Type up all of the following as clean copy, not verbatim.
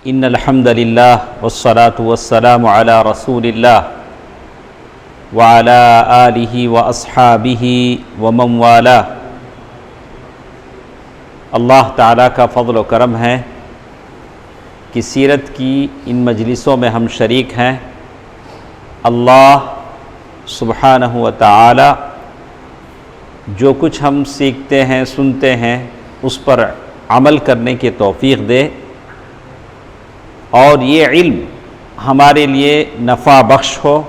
ان الحمد للہ والصلاة والسلام علی رسول اللہ وعلی آلہ واصحابہ ومن والاه۔ اللہ تعالیٰ کا فضل و کرم ہے کہ سیرت کی ان مجلسوں میں ہم شریک ہیں۔ اللہ سبحانہ و تعالی جو کچھ ہم سیکھتے ہیں سنتے ہیں اس پر عمل کرنے کی توفیق دے، اور یہ علم ہمارے لیے نفع بخش ہو،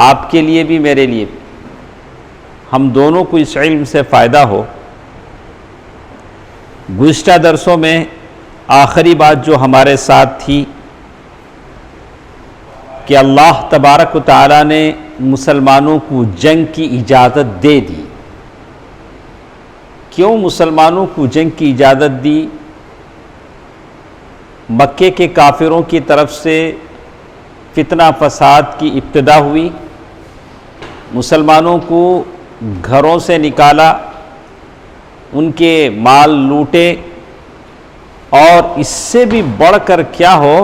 آپ کے لیے بھی میرے لیے بھی، ہم دونوں کو اس علم سے فائدہ ہو۔ گزشتہ درسوں میں آخری بات جو ہمارے ساتھ تھی کہ اللہ تبارک و تعالیٰ نے مسلمانوں کو جنگ کی اجازت دے دی۔ کیوں مسلمانوں کو جنگ کی اجازت دی؟ مکے کے کافروں کی طرف سے فتنہ فساد کی ابتدا ہوئی، مسلمانوں کو گھروں سے نکالا، ان کے مال لوٹے، اور اس سے بھی بڑھ کر کیا ہو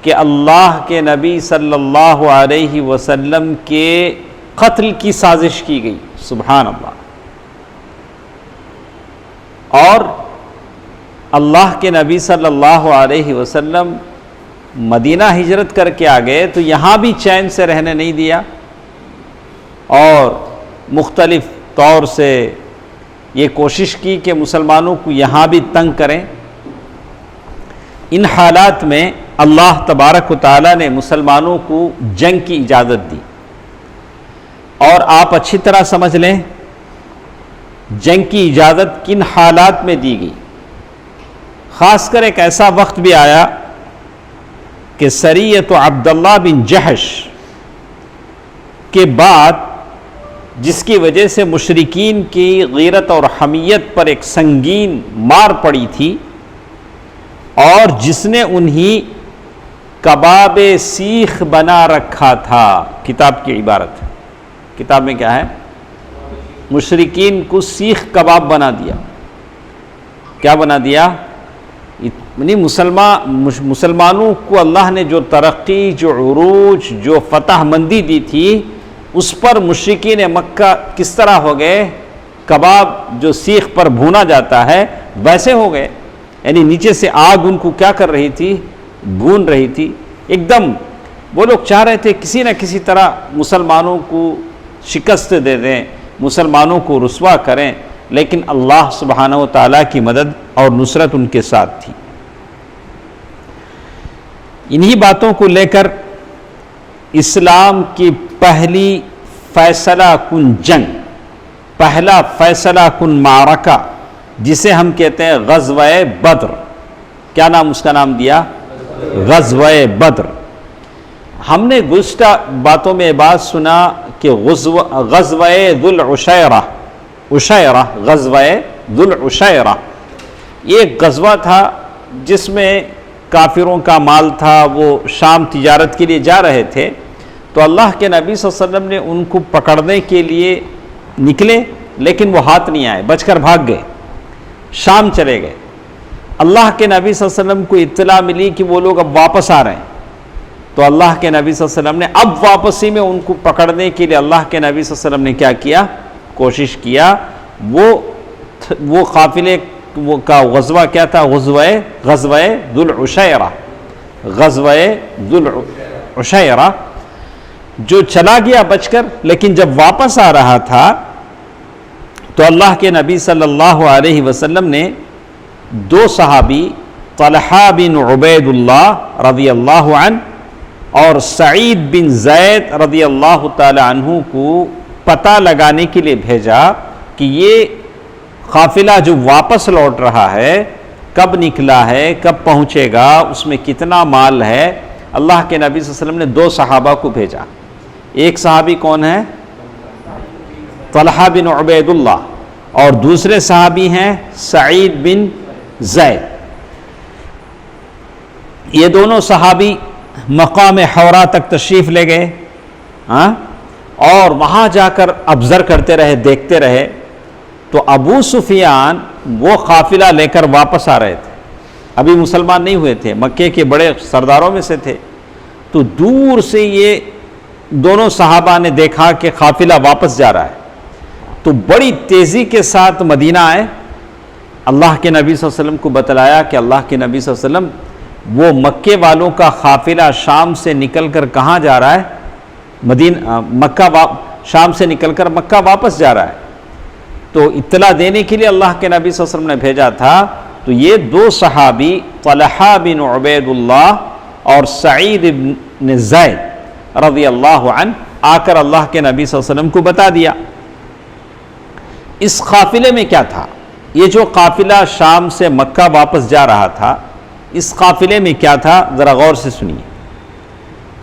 کہ اللہ کے نبی صلی اللہ علیہ وسلم کے قتل کی سازش کی گئی۔ سبحان اللہ۔ اور اللہ کے نبی صلی اللہ علیہ وسلم مدینہ ہجرت کر کے آ گئے تو یہاں بھی چین سے رہنے نہیں دیا، اور مختلف طور سے یہ کوشش کی کہ مسلمانوں کو یہاں بھی تنگ کریں۔ ان حالات میں اللہ تبارک و تعالیٰ نے مسلمانوں کو جنگ کی اجازت دی، اور آپ اچھی طرح سمجھ لیں جنگ کی اجازت کن حالات میں دی گئی۔ خاص کر ایک ایسا وقت بھی آیا کہ سریۃ عبداللہ بن جحش کے بعد، جس کی وجہ سے مشرکین کی غیرت اور حمیت پر ایک سنگین مار پڑی تھی، اور جس نے انہی کباب سیخ بنا رکھا تھا۔ کتاب کی عبارت، کتاب میں کیا ہے؟ مشرکین کو سیخ کباب بنا دیا۔ کیا بنا دیا؟ یعنی مسلمانوں کو اللہ نے جو ترقی، جو عروج، جو فتح مندی دی تھی، اس پر مشرکین مکہ کس طرح ہو گئے؟ کباب جو سیخ پر بھونا جاتا ہے ویسے ہو گئے، یعنی نیچے سے آگ ان کو کیا کر رہی تھی؟ بھون رہی تھی۔ ایک دم وہ لوگ چاہ رہے تھے کسی نہ کسی طرح مسلمانوں کو شکست دے دیں، مسلمانوں کو رسوا کریں، لیکن اللہ سبحانہ و تعالیٰ کی مدد اور نصرت ان کے ساتھ تھی۔ انہی باتوں کو لے کر اسلام کی پہلی فیصلہ کن جنگ، پہلا فیصلہ کن معرکہ، جسے ہم کہتے ہیں غزوہ بدر، کیا نام اس کا نام دیا؟ غزوہ بدر۔ ہم نے گزشتہ باتوں میں بات سنا کہ غزوہ ذو العشیرہ، غزوہ ذو العشیرہ یہ ایک غزوہ تھا جس میں کافروں کا مال تھا، وہ شام تجارت کے لیے جا رہے تھے، تو اللہ کے نبی صلی اللہ علیہ وسلم نے ان کو پکڑنے کے لیے نکلے، لیکن وہ ہاتھ نہیں آئے، بچ کر بھاگ گئے، شام چلے گئے۔ اللہ کے نبی صلی اللہ علیہ وسلم کو اطلاع ملی کہ وہ لوگ اب واپس آ رہے ہیں، تو اللہ کے نبی صلی اللہ علیہ وسلم نے اب واپسی میں ان کو پکڑنے کے لیے اللہ کے نبی صلی اللہ علیہ وسلم نے کیا کیا؟ کوشش کیا۔ وہ قافلے کا غزوہ کیا تھا؟ غزوہ ذو العشیرہ، غزوہ ذو العشیرہ، جو چلا گیا بچ کر، لیکن جب واپس آ رہا تھا تو اللہ کے نبی صلی اللہ علیہ وسلم نے دو صحابی، طلحہ بن عبید اللہ رضی اللہ عنہ اور سعید بن زید رضی اللہ تعالی عنہ کو پتہ لگانے کے لیے بھیجا کہ یہ قافلہ جو واپس لوٹ رہا ہے کب نکلا ہے، کب پہنچے گا، اس میں کتنا مال ہے۔ اللہ کے نبی صلی اللہ علیہ وسلم نے دو صحابہ کو بھیجا۔ ایک صحابی کون ہے؟ طلحہ بن عبید اللہ، اور دوسرے صحابی ہیں سعید بن زید۔ یہ دونوں صحابی مقام حورا تک تشریف لے گئے، اور وہاں جا کر ابزر کرتے رہے، دیکھتے رہے۔ تو ابو سفیان وہ قافلہ لے کر واپس آ رہے تھے، ابھی مسلمان نہیں ہوئے تھے، مکے کے بڑے سرداروں میں سے تھے. تو دور سے یہ دونوں صحابہ نے دیکھا کہ قافلہ واپس جا رہا ہے، تو بڑی تیزی کے ساتھ مدینہ آئے. اللہ کے نبی صلی اللہ علیہ وسلم کو بتلایا کہ اللہ کے نبی صلی اللہ علیہ وسلم وہ مکے والوں کا قافلہ شام سے نکل کر کہاں جا رہا ہے؟ شام سے نکل کر مکہ واپس جا رہا ہے. تو اطلاع دینے کے لیے اللہ کے نبی صلی اللہ علیہ وسلم نے بھیجا تھا. تو یہ دو صحابی طلحہ بن عبید اللہ اور سعید بن زید رضی اللہ عنہ آ کر اللہ کے نبی صلی اللہ علیہ وسلم کو بتا دیا. اس قافلے میں کیا تھا؟ یہ جو قافلہ شام سے مکہ واپس جا رہا تھا، اس قافلے میں کیا تھا؟ ذرا غور سے سنیے.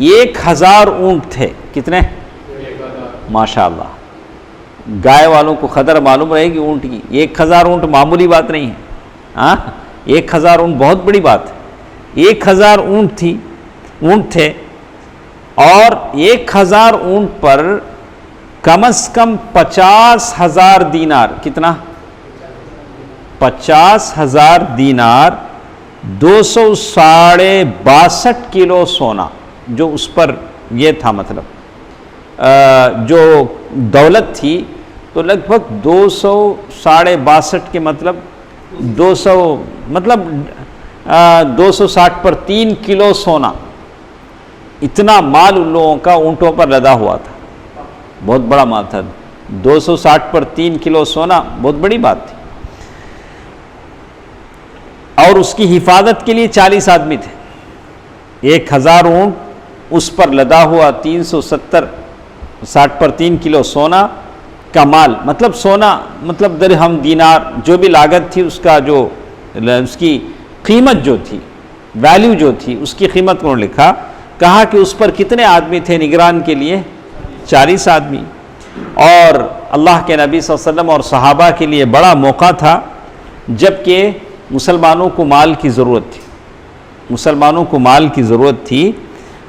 1000 اونٹ تھے. کتنے؟ ماشاءاللہ، گائے والوں کو قدر معلوم رہے گی اونٹ کی. 1000 اونٹ معمولی بات نہیں ہے. 1000 اونٹ بہت بڑی بات ہے. 1000 اونٹ تھے اور 1000 اونٹ پر کم از کم 50,000 دینار. کتنا؟ 50,000 دینار، 262 کلو سونا جو اس پر یہ تھا. مطلب جو دولت تھی تو لگ بھگ 262 کے مطلب 260 پر 3 کلو سونا. اتنا مال ان لوگوں کا اونٹوں پر لدا ہوا تھا. بہت بڑا مال تھا. 260 پر 3 کلو سونا بہت بڑی بات تھی. اور اس کی حفاظت کے لیے 40 آدمی تھے. 1000 اونٹ، اس پر لدا ہوا 360 پر 3 کلو سونا کا مال. مطلب سونا مطلب درہم دینار جو بھی لاگت تھی اس کا جو اس کی قیمت جو تھی، ویلیو جو تھی، اس کی قیمت کو لکھا. کہا کہ اس پر کتنے آدمی تھے نگران کے لیے؟ 40 آدمی. اور اللہ کے نبی صلی اللہ علیہ وسلم اور صحابہ کے لیے بڑا موقع تھا، جبکہ مسلمانوں کو مال کی ضرورت تھی.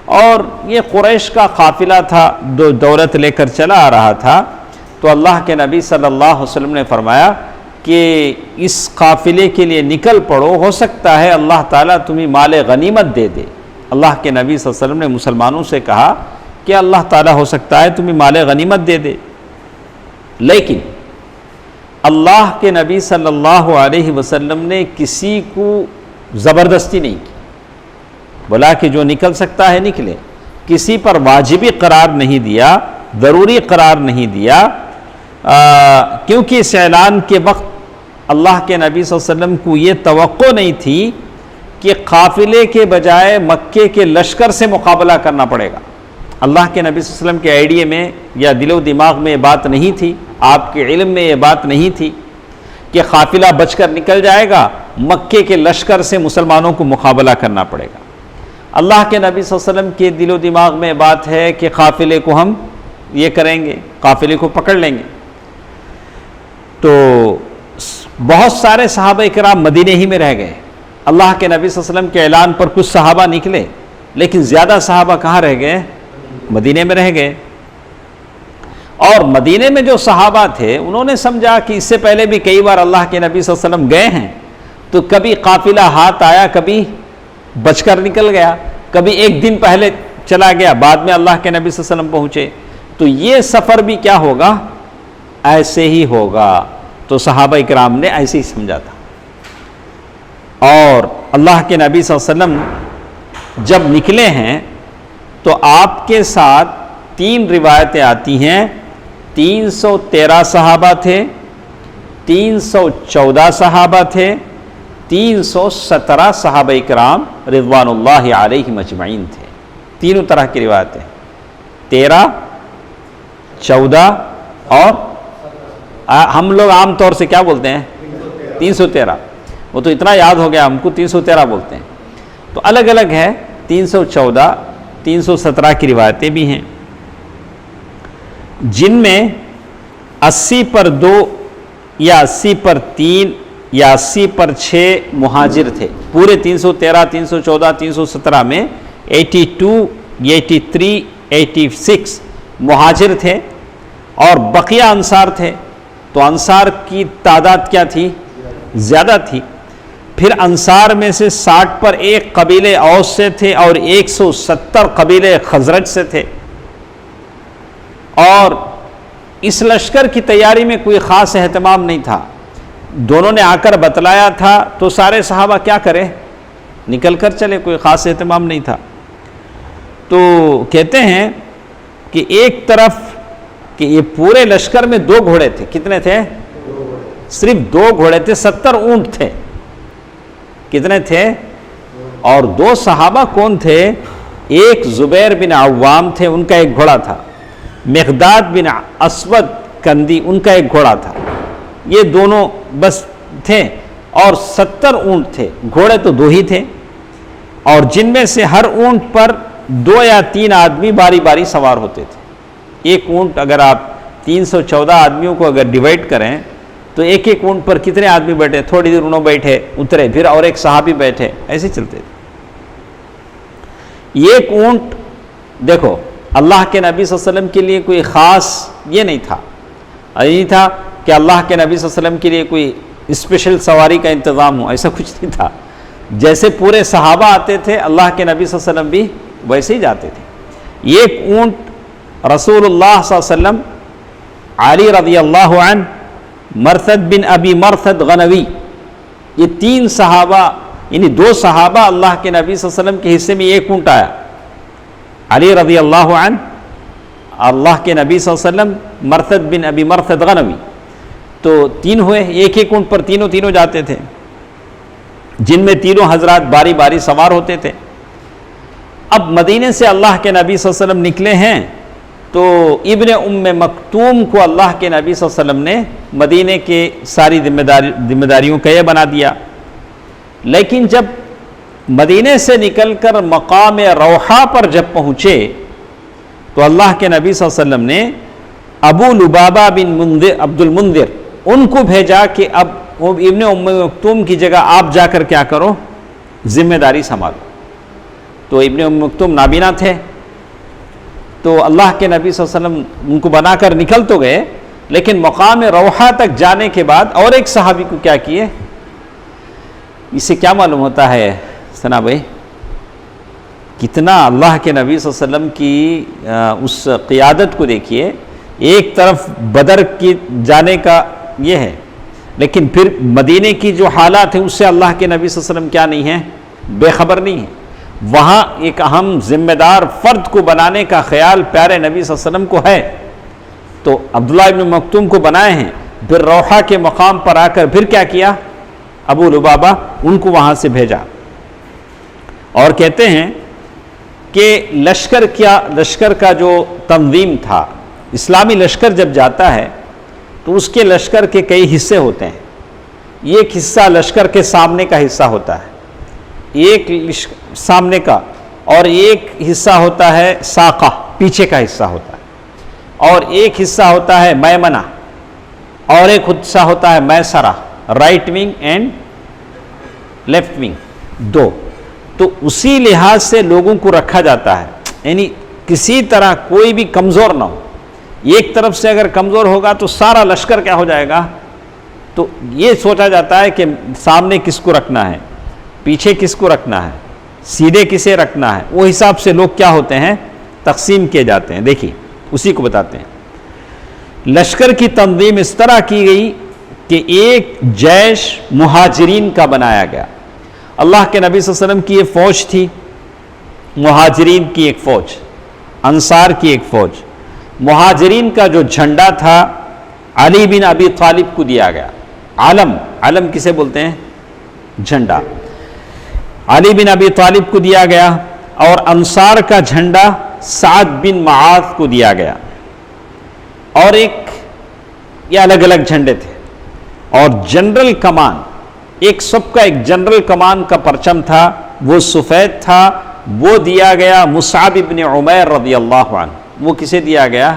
اور یہ قریش کا قافلہ تھا، دولت لے کر چلا آ رہا تھا. تو اللہ کے نبی صلی اللہ علیہ وسلم نے فرمایا کہ اس قافلے کے لیے نکل پڑو، ہو سکتا ہے اللہ تعالیٰ تمہیں مال غنیمت دے دے. اللہ کے نبی صلی اللہ علیہ وسلم نے مسلمانوں سے کہا کہ اللہ تعالیٰ ہو سکتا ہے تمہیں مال غنیمت دے دے. لیکن اللہ کے نبی صلی اللہ علیہ وسلم نے کسی کو زبردستی نہیں کی. بولا کہ جو نکل سکتا ہے نکلے. کسی پر واجبی قرار نہیں دیا، ضروری قرار نہیں دیا، کیونکہ اس اعلان کے وقت اللہ کے نبی صلی اللہ علیہ وسلم کو یہ توقع نہیں تھی کہ قافلے کے بجائے مکے کے لشکر سے مقابلہ کرنا پڑے گا. اللہ کے نبی صلی اللہ علیہ وسلم کے آئیڈیا میں یا دل و دماغ میں یہ بات نہیں تھی، آپ کے علم میں یہ بات نہیں تھی کہ قافلہ بچ کر نکل جائے گا، مکے کے لشکر سے مسلمانوں کو مقابلہ کرنا پڑے گا. اللہ کے نبی صلی اللہ علیہ وسلم کے دل و دماغ میں بات ہے کہ قافلے کو ہم یہ کریں گے، قافلے کو پکڑ لیں گے. تو بہت سارے صحابہ اکرام مدینے ہی میں رہ گئے. اللہ کے نبی صلی اللہ علیہ وسلم کے اعلان پر کچھ صحابہ نکلے، لیکن زیادہ صحابہ کہاں رہ گئے؟ مدینے میں رہ گئے. اور مدینے میں جو صحابہ تھے انہوں نے سمجھا کہ اس سے پہلے بھی کئی بار اللہ کے نبی صلی اللہ علیہ وسلم گئے ہیں، تو کبھی قافلہ ہاتھ آیا، کبھی بچ کر نکل گیا، کبھی ایک دن پہلے چلا گیا، بعد میں اللہ کے نبی صلی اللہ علیہ وسلم پہنچے. تو یہ سفر بھی کیا ہوگا؟ ایسے ہی ہوگا. تو صحابہ اکرام نے ایسے ہی سمجھا تھا. اور اللہ کے نبی صلی اللہ علیہ وسلم جب نکلے ہیں تو آپ کے ساتھ 3 روایتیں آتی ہیں. 313 صحابہ تھے، 314 صحابہ تھے، 317 صحابہ اکرام رضوان اللہ علیہم اجمعین تھے. تینوں طرح کی روایتیں، 13، 14 اور ہم لوگ عام طور سے کیا بولتے ہیں؟ 313. وہ تو اتنا یاد ہو گیا ہم کو، 313 بولتے ہیں. تو الگ الگ ہے. 314، 317 کی روایتیں بھی ہیں، جن میں 80 پر 2 یا 80 پر 3 یا 80 پر 6 مہاجر تھے. پورے 313، 314، 317 میں 82، 83، 86 مہاجر تھے اور بقیہ انصار تھے. تو انصار کی تعداد کیا تھی؟ زیادہ تھی. پھر انصار میں سے 60 پر ایک قبیلے اوس سے تھے اور 170 قبیلے خزرج سے تھے. اور اس لشکر کی تیاری میں کوئی خاص اہتمام نہیں تھا. دونوں نے آ کر بتلایا تھا تو سارے صحابہ کیا کرے, نکل کر چلے, کوئی خاص اہتمام نہیں تھا. تو کہتے ہیں کہ ایک طرف کہ یہ پورے لشکر میں 2 گھوڑے تھے. کتنے تھے؟ صرف 2 گھوڑے تھے. 70 اونٹ تھے. کتنے تھے؟ اور 2 صحابہ کون تھے؟ ایک زبیر بن عوام تھے, ان کا ایک گھوڑا تھا. مقداد بن اسود کندی, ان کا ایک گھوڑا تھا. یہ دونوں بس تھے. اور 70 اونٹ تھے. گھوڑے تو 2 ہی تھے, اور جن میں سے ہر اونٹ پر 2 یا 3 آدمی باری باری سوار ہوتے تھے. ایک اونٹ اگر آپ 314 آدمیوں کو اگر ڈیوائڈ کریں تو ایک ایک اونٹ پر کتنے آدمی بیٹھے؟ تھوڑی دیر انہوں بیٹھے, اترے, پھر اور ایک صحابی بیٹھے, ایسے چلتے تھے. ایک اونٹ دیکھو, اللہ کے نبی صلی اللہ علیہ وسلم کے لیے کوئی خاص یہ نہیں تھا, نہیں تھا کہ اللہ کے نبی صلی اللہ علیہ وسلم کے لیے کوئی اسپیشل سواری کا انتظام ہو, ایسا کچھ نہیں تھا. جیسے پورے صحابہ آتے تھے اللہ کے نبی صلی اللہ علیہ وسلم بھی ویسے ہی جاتے تھے. ایک اونٹ رسول اللہ صلی اللہ علیہ وسلم, علی رضی اللہ عنہ, مرثد بن ابی مرثد غنوی, یہ 3 صحابہ, یعنی 2 صحابہ اللہ کے نبی صلی اللہ علیہ وسلم کے حصے میں ایک اونٹ آیا. علی رضی اللہ عنہ, اللہ کے نبی صلی اللہ علیہ وسلم, مرثد بن ابی مرثد غنوی, تو 3 ہوئے. ایک ایک اونٹ پر تینوں جاتے تھے, جن میں تینوں حضرات باری باری سوار ہوتے تھے. اب مدینے سے اللہ کے نبی صلی اللہ علیہ وسلم نکلے ہیں تو ابن ام مکتوم کو اللہ کے نبی صلی اللہ علیہ وسلم نے مدینے کے ساری ذمہ داریوں کا یہ بنا دیا. لیکن جب مدینے سے نکل کر مقام روحا پر جب پہنچے تو اللہ کے نبی صلی اللہ علیہ وسلم نے ابو لبابہ بن عبد المنذر ان کو بھیجا کہ اب ابن ام مکتوم کی جگہ آپ جا کر کیا کرو, ذمہ داری سنبھالو. تو ابن ام مکتوم نابینا تھے, تو اللہ کے نبی صلی اللہ علیہ وسلم ان کو بنا کر نکل تو گئے, لیکن مقام روحا تک جانے کے بعد اور ایک صحابی کو کیا کیے. اس سے کیا معلوم ہوتا ہے ثنا بھائی, کتنا اللہ کے نبی صلی اللہ علیہ وسلم کی اس قیادت کو دیکھیے. ایک طرف بدر کی جانے کا یہ ہے, لیکن پھر مدینے کی جو حالات ہیں اس سے اللہ کے نبی صلی اللہ علیہ وسلم کیا نہیں ہیں, بے خبر نہیں ہیں. وہاں ایک اہم ذمہ دار فرد کو بنانے کا خیال پیارے نبی صلی اللہ علیہ وسلم کو ہے, تو عبداللہ ابن مکتوم کو بنائے ہیں. پھر روحا کے مقام پر آ کر پھر کیا کیا, ابو لبابہ ان کو وہاں سے بھیجا. اور کہتے ہیں کہ لشکر کا جو تنظیم تھا, اسلامی لشکر جب جاتا ہے تو اس کے لشکر کے کئی حصے ہوتے ہیں. ایک حصہ لشکر کے سامنے کا حصہ ہوتا ہے, ایک سامنے کا, اور ایک حصہ ہوتا ہے ساقہ, پیچھے کا حصہ ہوتا ہے, اور ایک حصہ ہوتا ہے میمنہ, اور ایک حصہ ہوتا ہے میسرہ, right wing and left wing, 2. تو اسی لحاظ سے لوگوں کو رکھا جاتا ہے, یعنی کسی طرح کوئی بھی کمزور نہ ہو. ایک طرف سے اگر کمزور ہوگا تو سارا لشکر کیا ہو جائے گا. تو یہ سوچا جاتا ہے کہ سامنے کس کو رکھنا ہے, پیچھے کس کو رکھنا ہے, سیدھے کسے رکھنا ہے. وہ حساب سے لوگ کیا ہوتے ہیں, تقسیم کیے جاتے ہیں. دیکھیے اسی کو بتاتے ہیں. لشکر کی تنظیم اس طرح کی گئی کہ ایک جیش مہاجرین کا بنایا گیا. اللہ کے نبی صلی اللہ علیہ وسلم کی یہ فوج تھی, مہاجرین کی ایک فوج, انصار کی ایک فوج. مہاجرین کا جو جھنڈا تھا علی بن ابی طالب کو دیا گیا. علم کسے بولتے ہیں, جھنڈا. علی بن ابی طالب کو دیا گیا. اور انصار کا جھنڈا سعد بن معاذ کو دیا گیا. اور یہ الگ الگ جھنڈے تھے. اور جنرل کمان, سب کا ایک جنرل کمان کا پرچم تھا, وہ سفید تھا, وہ دیا گیا مصعب بن عمیر رضی اللہ عنہ. وہ کسے دیا گیا,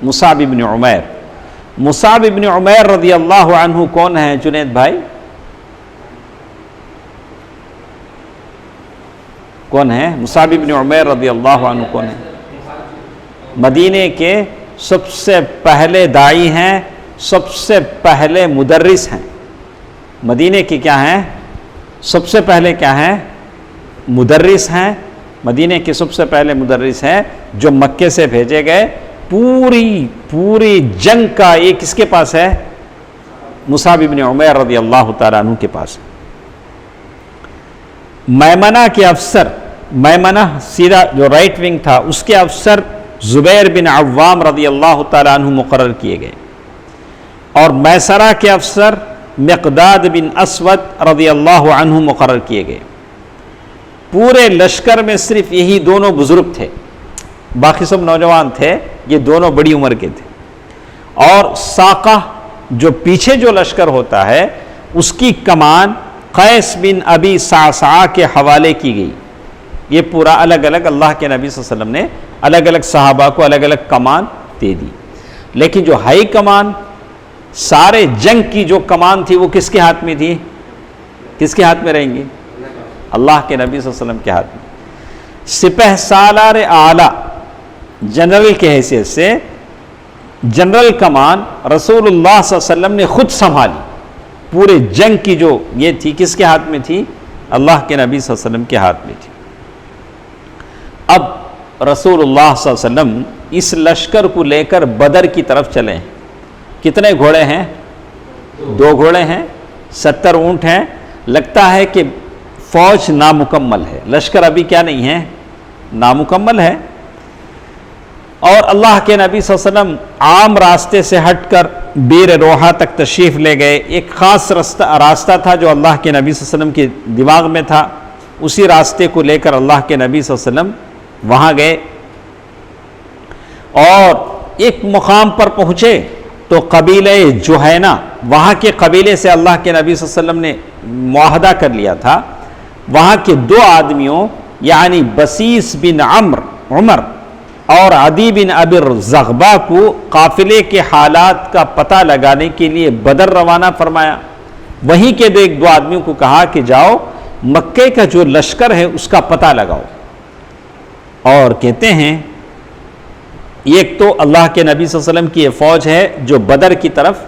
مصعب بن عمیر. مصعب بن عمیر رضی اللہ عنہ کون ہیں جنید بھائی, کون ہیں مصعب بن عمیر رضی اللہ عنہ کون ہیں؟ مدینے کے سب سے پہلے داعی ہیں, سب سے پہلے مدرس ہیں. مدینے کے کیا ہیں, سب سے پہلے کیا ہیں؟ مدرس ہیں، مدینے کے سب سے پہلے مدرس ہیں جو مکے سے بھیجے گئے. پوری جنگ کا یہ کس کے پاس ہے؟ مصعب بن عمیر رضی اللہ تعالیٰ عنہ کے پاس. میمنہ کے افسر، میمنہ سیدھا جو رائٹ ونگ تھا، اس کے افسر زبیر بن عوام رضی اللہ تعالیٰ عنہ مقرر کیے گئے، اور میسرہ کے افسر مقداد بن اسود رضی اللہ عنہ مقرر کیے گئے. پورے لشکر میں صرف یہی دونوں بزرگ تھے، باقی سب نوجوان تھے، یہ دونوں بڑی عمر کے تھے. اور ساقہ جو پیچھے جو لشکر ہوتا ہے اس کی کمان قیس بن ابی صعصعہ کے حوالے کی گئی. یہ پورا الگ الگ اللہ کے نبی صلی اللہ علیہ وسلم نے الگ الگ صحابہ کو الگ الگ کمان دے دی، لیکن جو ہائی کمان سارے جنگ کی جو کمان تھی وہ کس کے ہاتھ میں تھی؟ کس کے ہاتھ میں رہیں گی؟ اللہ کے نبی صلی اللہ علیہ وسلم کے ہاتھ میں. سپہ سالار اعلیٰ جنرل کے حیثیت سے جنرل کمان رسول اللہ صلی اللہ علیہ وسلم نے خود سنبھالی. پورے جنگ کی جو یہ تھی کس کے ہاتھ میں تھی؟ اللہ کے نبی صلی اللہ علیہ وسلم کے ہاتھ میں تھی. اب رسول اللہ صلی اللہ علیہ وسلم اس لشکر کو لے کر بدر کی طرف چلے ہیں. کتنے گھوڑے ہیں؟ 2 گھوڑے ہیں، 70 اونٹ ہیں. لگتا ہے کہ فوج نامکمل ہے، لشکر ابھی کیا نہیں ہے؟ نامکمل ہے. اور اللہ کے نبی صلی اللہ علیہ وسلم عام راستے سے ہٹ کر بیر روحہ تک تشریف لے گئے. ایک خاص راستہ تھا جو اللہ کے نبی صلی اللہ علیہ وسلم کے دماغ میں تھا، اسی راستے کو لے کر اللہ کے نبی صلی اللہ علیہ وسلم وہاں گئے. اور ایک مقام پر پہنچے تو قبیلہ جوہینہ، وہاں کے قبیلے سے اللہ کے نبی صلی اللہ علیہ وسلم نے معاہدہ کر لیا تھا. وہاں کے 2 آدمیوں یعنی بسیس بن عمر اور عدی بن ابی الزغبہ کو قافلے کے حالات کا پتہ لگانے کے لیے بدر روانہ فرمایا. وہیں کے 2 آدمیوں کو کہا کہ جاؤ مکے کا جو لشکر ہے اس کا پتہ لگاؤ. اور کہتے ہیں ایک تو اللہ کے نبی صلی اللہ علیہ وسلم کی یہ فوج ہے جو بدر کی طرف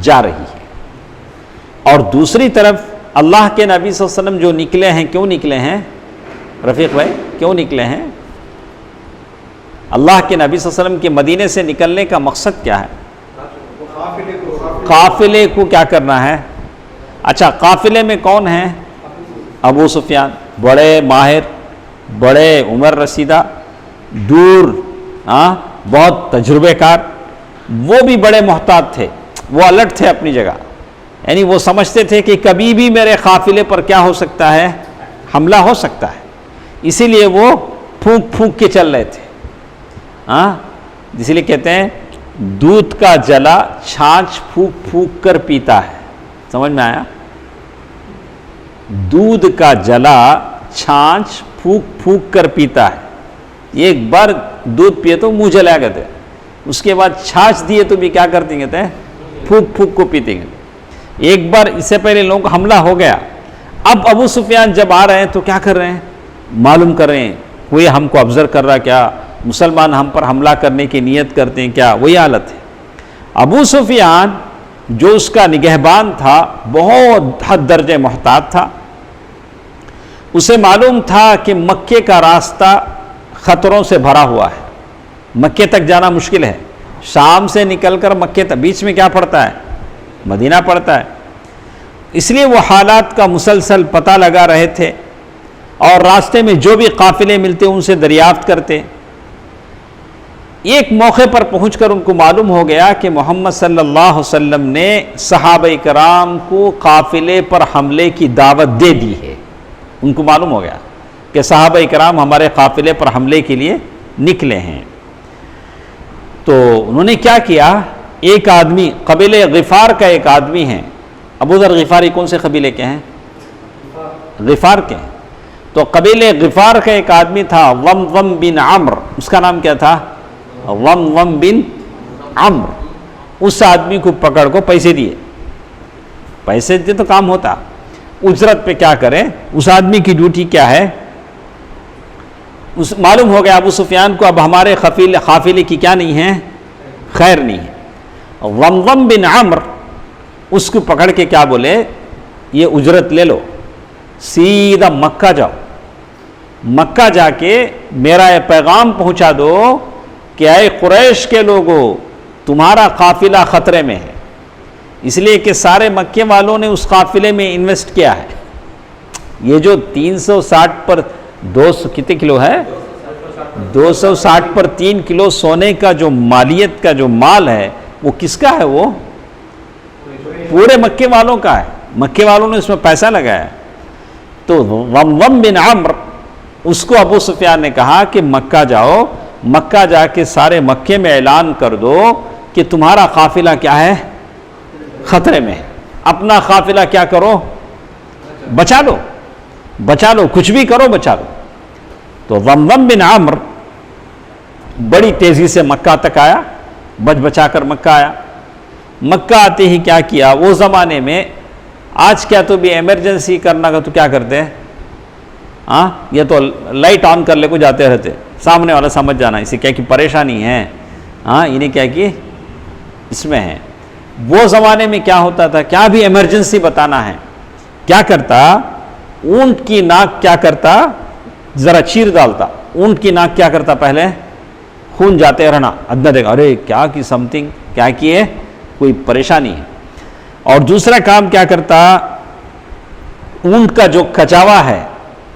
جا رہی ہے، اور دوسری طرف اللہ کے نبی صلی اللہ علیہ وسلم جو نکلے ہیں، کیوں نکلے ہیں رفیق بھائی؟ کیوں نکلے ہیں؟ اللہ کے نبی صلی اللہ علیہ وسلم کے مدینے سے نکلنے کا مقصد کیا ہے؟ قافلے کو کیا کرنا ہے؟ اچھا، قافلے میں کون ہیں؟ ابو سفیان، بڑے ماہر، بڑے عمر رسیدہ، دور، بہت تجربے کار. وہ بھی بڑے محتاط تھے، وہ الرٹ تھے اپنی جگہ. یعنی وہ سمجھتے تھے کہ کبھی بھی میرے قافلے پر کیا ہو سکتا ہے؟ حملہ ہو سکتا ہے. اسی لیے وہ پھونک پھونک کے چل رہے تھے. اسی لیے کہتے ہیں دودھ کا جلا چھاچھ پھونک پھونک کر پیتا ہے. سمجھ میں آیا؟ دودھ کا جلا چھاچھ پھونک پھونک کر پیتا ہے. ایک بار دودھ پیے تو منہ جلا کہتے ہیں، اس کے بعد چھاچھ دیے تو بھی کیا کرتے ہیں؟ کہتے ہیں پھونک پھونک کو پیتے ہیں. ایک بار اس سے پہلے لوگوں کو حملہ ہو گیا. اب ابو سفیان جب آ رہے ہیں تو کیا کر رہے ہیں؟ معلوم کر رہے ہیں کوئی ہم کو آبزرو کر رہا کیا؟ مسلمان ہم پر حملہ کرنے کی نیت کرتے ہیں کیا؟ وہی حالت ہے. ابو سفیان جو اس کا نگہبان تھا بہت حد درجے محتاط تھا. اسے معلوم تھا کہ مکے کا راستہ خطروں سے بھرا ہوا ہے، مکے تک جانا مشکل ہے. شام سے نکل کر مکے تک بیچ میں کیا پڑتا ہے؟ مدینہ پڑتا ہے. اس لیے وہ حالات کا مسلسل پتہ لگا رہے تھے، اور راستے میں جو بھی قافلے ملتے ان سے دریافت کرتے. ایک موقع پر پہنچ کر ان کو معلوم ہو گیا کہ محمد صلی اللہ علیہ وسلم نے صحابہ کرام کو قافلے پر حملے کی دعوت دے دی ہے. ان کو معلوم ہو گیا کہ صحابہ کرام ہمارے قافلے پر حملے کے لیے نکلے ہیں. تو انہوں نے کیا کیا؟ ایک آدمی قبیلہ غفار کا ایک آدمی ہے. ابو ذر غفاری کون سے قبیلے کے ہیں؟ غفار کے. تو قبیلہ غفار کا ایک آدمی تھا ضمضم بن عمرو. اس کا نام کیا تھا؟ ضمضم بن عمرو. اس آدمی کو پکڑ کو پیسے دیے. پیسے دیے تو کام ہوتا. اجرت پہ کیا کریں؟ اس آدمی کی ڈیوٹی کیا ہے؟ معلوم ہو گیا ابو سفیان کو اب ہمارے قافلے کی کیا نہیں ہے؟ خیر نہیں ہے. ضمضم بن عمرو اس کو پکڑ کے کیا بولے, یہ اجرت لے لو, سیدھا مکہ جاؤ، مکہ جا کے میرا یہ پیغام پہنچا دو کہ اے قریش کے لوگوں، تمہارا قافلہ خطرے میں ہے، اس لیے کہ سارے مکے والوں نے اس قافلے میں انویسٹ کیا ہے۔ یہ جو 360 پر 200 کتنے کلو ہے، 260 پر 3 کلو سونے کا جو مالیت کا جو مال ہے وہ کس کا ہے؟ وہ پورے مکے والوں کا ہے، مکے والوں نے اس میں پیسہ لگایا۔ تو ضمضم بن عمرو، اس کو ابو سفیان نے کہا کہ مکہ جاؤ، مکہ جا کے سارے مکے میں اعلان کر دو کہ تمہارا قافلہ کیا ہے؟ خطرے میں ہے، اپنا قافلہ کیا کرو؟ بچا لو، بچا لو، کچھ بھی کرو بچا لو۔ تو ضمضم بن عمرو بڑی تیزی سے مکہ تک آیا، بچ بچا کر مکہ آیا۔ مکہ آتے ہی کیا کیا، وہ زمانے میں آج کیا تو بھی ایمرجنسی کرنا کا تو کیا کرتے ہیں، یہ تو لائٹ آن کر لے کو جاتے رہتے، سامنے والا سمجھ جانا اسے کیا کہ پریشانی ہے، انہیں کیا کہ اس میں ہے۔ وہ زمانے میں کیا ہوتا تھا، کیا بھی ایمرجنسی بتانا ہے، کیا کرتا، اونٹ کی ناک کیا کرتا، ذرا چیر ڈالتا، اونٹ کی ناک کیا کرتا، پہلے خون جاتے رہنا، ادنا دیکھا ارے کیا کی سمتھنگ کیا کیے، کوئی پریشانی ہے۔ اور دوسرا کام کیا کرتا، اونٹ کا جو کچاوا ہے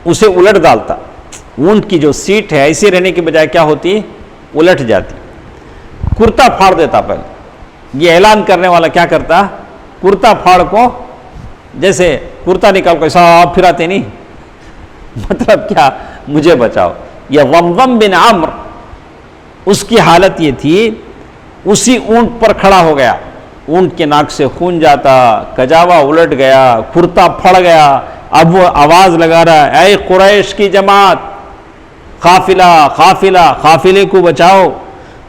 اسے الٹ ڈالتا، اونٹ کی جو سیٹ ہے ایسے رہنے کے بجائے کیا ہوتی، الٹ جاتی، کرتا پھاڑ دیتا۔ پہلے یہ اعلان کرنے والا کیا کرتا، کرتا پھاڑ کو جیسے کرتا نکال کو ایسا پھراتے نہیں، مطلب کیا، مجھے بچاؤ۔ یہ ضمضم بن عمرو، اس کی حالت یہ تھی، اسی اونٹ پر کھڑا ہو گیا، اونٹ کے ناک سے خون جاتا، کجاوا الٹ گیا، کرتا پھڑ گیا، اب وہ آواز لگا رہا ہے اے قریش کی جماعت، قافلہ قافلہ، قافلے کو بچاؤ،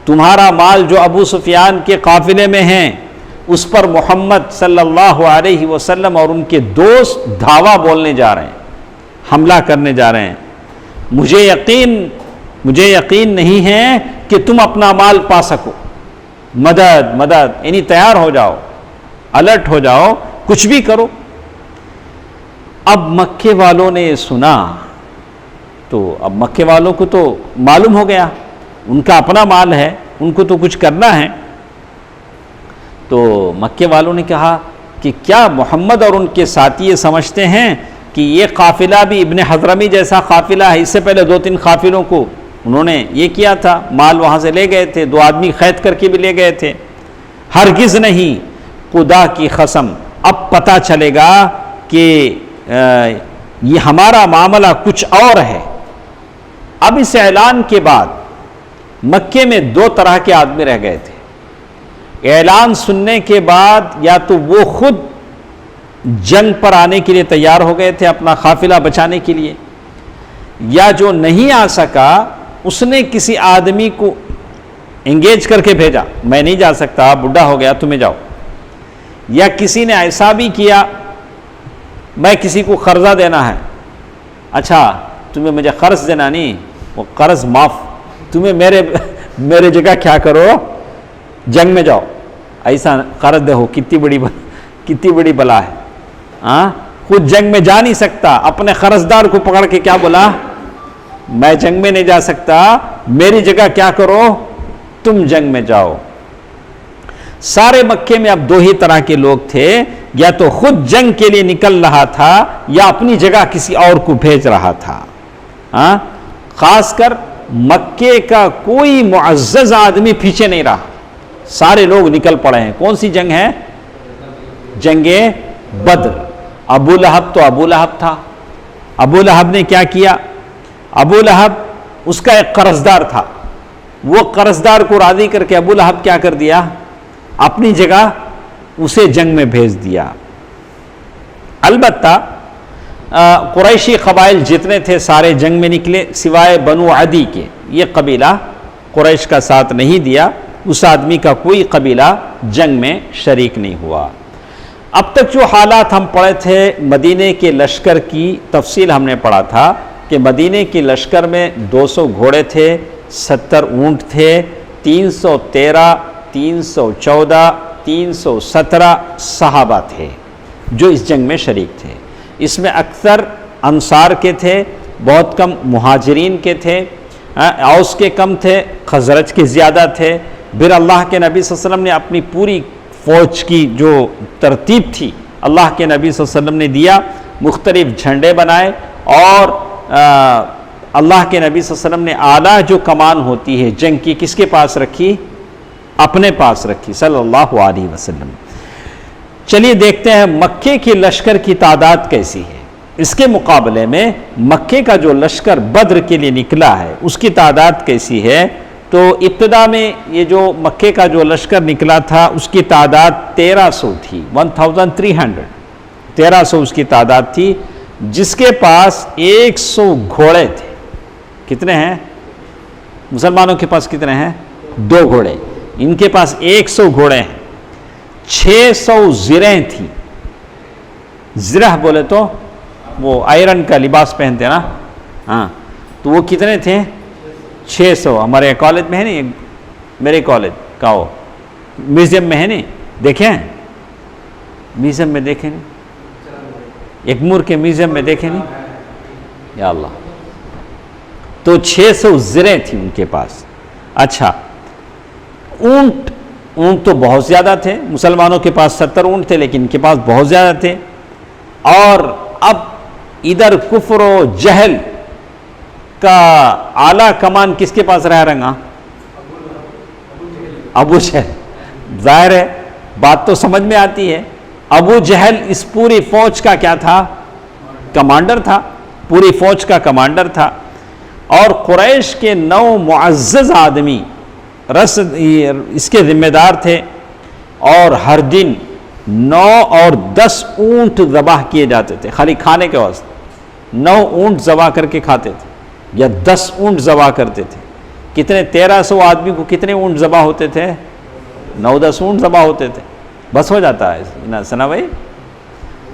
تمہارا مال جو ابو سفیان کے قافلے میں ہیں اس پر محمد صلی اللہ علیہ وسلم اور ان کے دوست دھاوا بولنے جا رہے ہیں، حملہ کرنے جا رہے ہیں، مجھے یقین نہیں ہے کہ تم اپنا مال پا سکو، مدد مدد، یعنی تیار ہو جاؤ، الرٹ ہو جاؤ، کچھ بھی کرو۔ اب مکے والوں نے سنا تو اب مکے والوں کو تو معلوم ہو گیا ان کا اپنا مال ہے، ان کو تو کچھ کرنا ہے۔ تو مکے والوں نے کہا کہ کیا محمد اور ان کے ساتھی یہ سمجھتے ہیں کہ یہ قافلہ بھی ابن حضرمی جیسا قافلہ ہے؟ اس سے پہلے 2-3 قافلوں کو انہوں نے یہ کیا تھا، مال وہاں سے لے گئے تھے، 2 آدمی قید کر کے بھی لے گئے تھے۔ ہرگز نہیں، خدا کی قسم، اب پتہ چلے گا کہ یہ ہمارا معاملہ کچھ اور ہے۔ اب اس اعلان کے بعد مکے میں 2 طرح کے آدمی رہ گئے تھے۔ اعلان سننے کے بعد یا تو وہ خود جنگ پر آنے کے لیے تیار ہو گئے تھے اپنا قافلہ بچانے کے لیے، یا جو نہیں آ سکا اس نے کسی آدمی کو انگیج کر کے بھیجا، میں نہیں جا سکتا، بڈھا ہو گیا، تمہیں جاؤ۔ یا کسی نے ایسا بھی کیا، میں کسی کو قرضہ دینا ہے، اچھا تمہیں مجھے قرض دینا نہیں، وہ قرض معاف، تمہیں میرے جگہ کیا کرو، جنگ میں جاؤ، ایسا قرض دے ہو، کتنی بڑی بلا ہے۔ خود جنگ میں جا نہیں سکتا، اپنے قرض دار کو پکڑ کے کیا بولا، میں جنگ میں نہیں جا سکتا، میری جگہ کیا کرو، تم جنگ میں جاؤ۔ سارے مکے میں اب 2 ہی طرح کے لوگ تھے، یا تو خود جنگ کے لیے نکل رہا تھا یا اپنی جگہ کسی اور کو بھیج رہا تھا۔ خاص کر مکے کا کوئی معزز آدمی پیچھے نہیں رہا، سارے لوگ نکل پڑے ہیں۔ کون سی جنگ ہے؟ جنگ بدر۔ ابو لہب تو ابو لہب تھا، ابو لہب نے کیا کیا، ابو لہب اس کا ایک قرض دار تھا، وہ قرض دار کو راضی کر کے ابو لہب کیا کر دیا، اپنی جگہ اسے جنگ میں بھیج دیا۔ البتہ قریشی قبائل جتنے تھے سارے جنگ میں نکلے سوائے بنو عدی کے، یہ قبیلہ قریش کا ساتھ نہیں دیا، اس آدمی کا کوئی قبیلہ جنگ میں شریک نہیں ہوا۔ اب تک جو حالات ہم پڑھے تھے مدینے کے لشکر کی تفصیل ہم نے پڑھا تھا کہ مدینے کے لشکر میں 200 گھوڑے تھے، 70 اونٹ تھے، 313 314 317 صحابہ تھے جو اس جنگ میں شریک تھے۔ اس میں اکثر انصار کے تھے، بہت کم مہاجرین کے تھے، اوس کے کم تھے، خزرج کے زیادہ تھے۔ پھر اللہ کے نبی صلی اللہ علیہ وسلم نے اپنی پوری فوج کی جو ترتیب تھی اللہ کے نبی صلی اللہ علیہ وسلم نے دیا، مختلف جھنڈے بنائے، اور اللہ کے نبی صلی اللہ علیہ وسلم نے اعلیٰ جو کمان ہوتی ہے جنگ کی کس کے پاس رکھی؟ اپنے پاس رکھی صلی اللہ علیہ وسلم۔ چلیے دیکھتے ہیں مکے کی لشکر کی تعداد کیسی ہے۔ اس کے مقابلے میں مکے کا جو لشکر بدر کے لیے نکلا ہے اس کی تعداد کیسی ہے؟ تو ابتدا میں یہ جو مکے کا جو لشکر نکلا تھا اس کی تعداد 1300 تھی، 1300 1300 اس کی تعداد تھی، جس کے پاس 100 گھوڑے تھے۔ کتنے ہیں؟ مسلمانوں کے پاس کتنے ہیں؟ 2 گھوڑے، ان کے پاس 100 گھوڑے ہیں، 600 زرہیں تھیں۔ زرہ بولے تو وہ آئرن کا لباس پہنتے ہیں نا، ہاں، تو وہ کتنے تھے؟ 600۔ ہمارے کالج میں ہے نہیں، میرے کالج کا وہ میوزیم میں ہے نہیں، دیکھیں میوزیم میں دیکھیں نہیں، ایگمور کے میوزیم میں دیکھیں نہیں، یا اللہ۔ تو 600 زرہیں تھیں ان کے پاس۔ اچھا، اونٹ تو بہت زیادہ تھے، مسلمانوں کے پاس 70 اونٹ تھے لیکن ان کے پاس بہت زیادہ تھے۔ اور اب ادھر کفر و جہل کا اعلیٰ کمان کس کے پاس رہ رہا؟ ابو جہل۔ ظاہر ہے بات تو سمجھ میں آتی ہے، ابو جہل اس پوری فوج کا کیا تھا؟ کمانڈر تھا، پوری فوج کا کمانڈر تھا۔ اور قریش کے 9 معزز آدمی اس کے ذمہ دار تھے، اور ہر دن 9 اور 10 اونٹ ذبح کیے جاتے تھے، خالی کھانے کے واسطے 9 اونٹ ذبح کر کے کھاتے تھے، یا 10 اونٹ ذبح کرتے تھے۔ کتنے؟ 1300 آدمی کو کتنے اونٹ ذبح ہوتے تھے؟ 9-10 اونٹ ذبح ہوتے تھے، بس ہو جاتا ہے سنا بھائی؟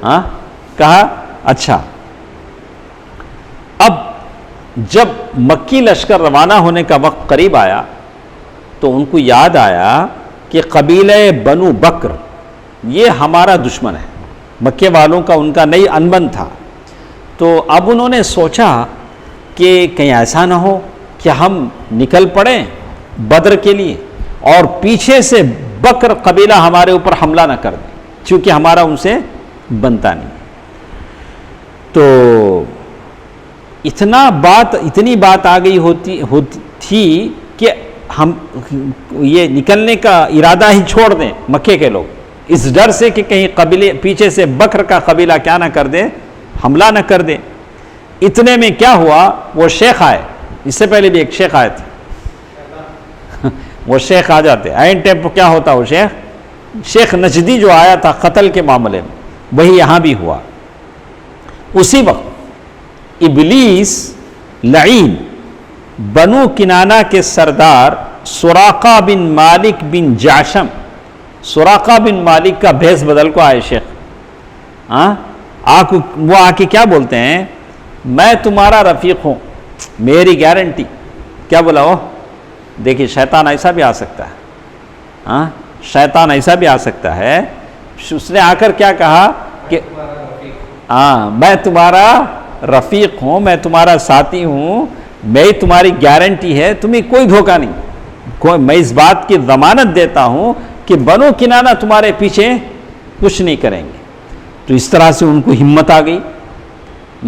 ہاں کہا۔ اچھا، اب جب مکی لشکر روانہ ہونے کا وقت قریب آیا تو ان کو یاد آیا کہ قبیلہ بنو بکر یہ ہمارا دشمن ہے، مکے والوں کا ان کا نئی انبن تھا۔ تو اب انہوں نے سوچا کہ کہیں ایسا نہ ہو کہ ہم نکل پڑیں بدر کے لیے اور پیچھے سے بکر قبیلہ ہمارے اوپر حملہ نہ کر دے، چونکہ ہمارا ان سے بنتا نہیں۔ تو اتنی بات آ گئی تھی کہ ہم یہ نکلنے کا ارادہ ہی چھوڑ دیں مکے کے لوگ، اس ڈر سے کہ کہیں قبیلے پیچھے سے بکر کا قبیلہ کیا نہ کر دے، حملہ نہ کر دے۔ اتنے میں کیا ہوا، وہ شیخ آئے، اس سے پہلے بھی ایک شیخ آئے تھے وہ شیخ آ جاتے این ٹائم کیا ہوتا، وہ شیخ نجدی جو آیا تھا قتل کے معاملے میں، وہی یہاں بھی ہوا۔ اسی وقت ابلیس لعین بنو کنانہ کے سردار سراقہ بن مالک بن جعشم، سراقہ بن مالک کا بھیس بدل کو آئے شیخ، وہ آ کے کیا بولتے ہیں، میں تمہارا رفیق ہوں، میری گارنٹی۔ کیا بولا وہ؟ دیکھیے شیطان ایسا بھی آ سکتا ہے، شیطان ایسا بھی آ سکتا ہے۔ اس نے آ کر کیا کہا کہ میں تمہارا رفیق ہوں، میں تمہارا ساتھی ہوں، میں تمہاری گارنٹی ہے، تمہیں کوئی دھوکہ نہیں، میں اس بات کی ضمانت دیتا ہوں کہ بنو کنانہ تمہارے پیچھے کچھ نہیں کریں گے۔ تو اس طرح سے ان کو ہمت آ گئی،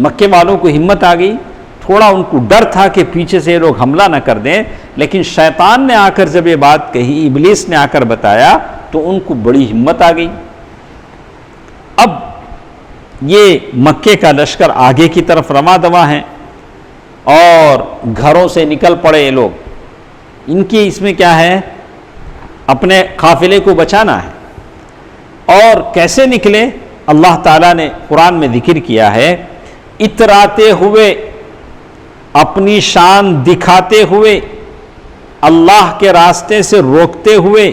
مکے والوں کو ہمت آ گئی، تھوڑا ان کو ڈر تھا کہ پیچھے سے یہ لوگ حملہ نہ کر دیں، لیکن شیطان نے آ کر جب یہ بات کہی، ابلیس نے آ کر بتایا، تو ان کو بڑی ہمت آ گئی۔ اب یہ مکے کا لشکر آگے کی طرف رواں دواں ہیں اور گھروں سے نکل پڑے یہ لوگ، ان کی اس میں کیا ہے، اپنے قافلے کو بچانا ہے۔ اور کیسے نکلے، اللہ تعالیٰ نے قرآن میں ذکر کیا ہے، اتراتے ہوئے، اپنی شان دکھاتے ہوئے، اللہ کے راستے سے روکتے ہوئے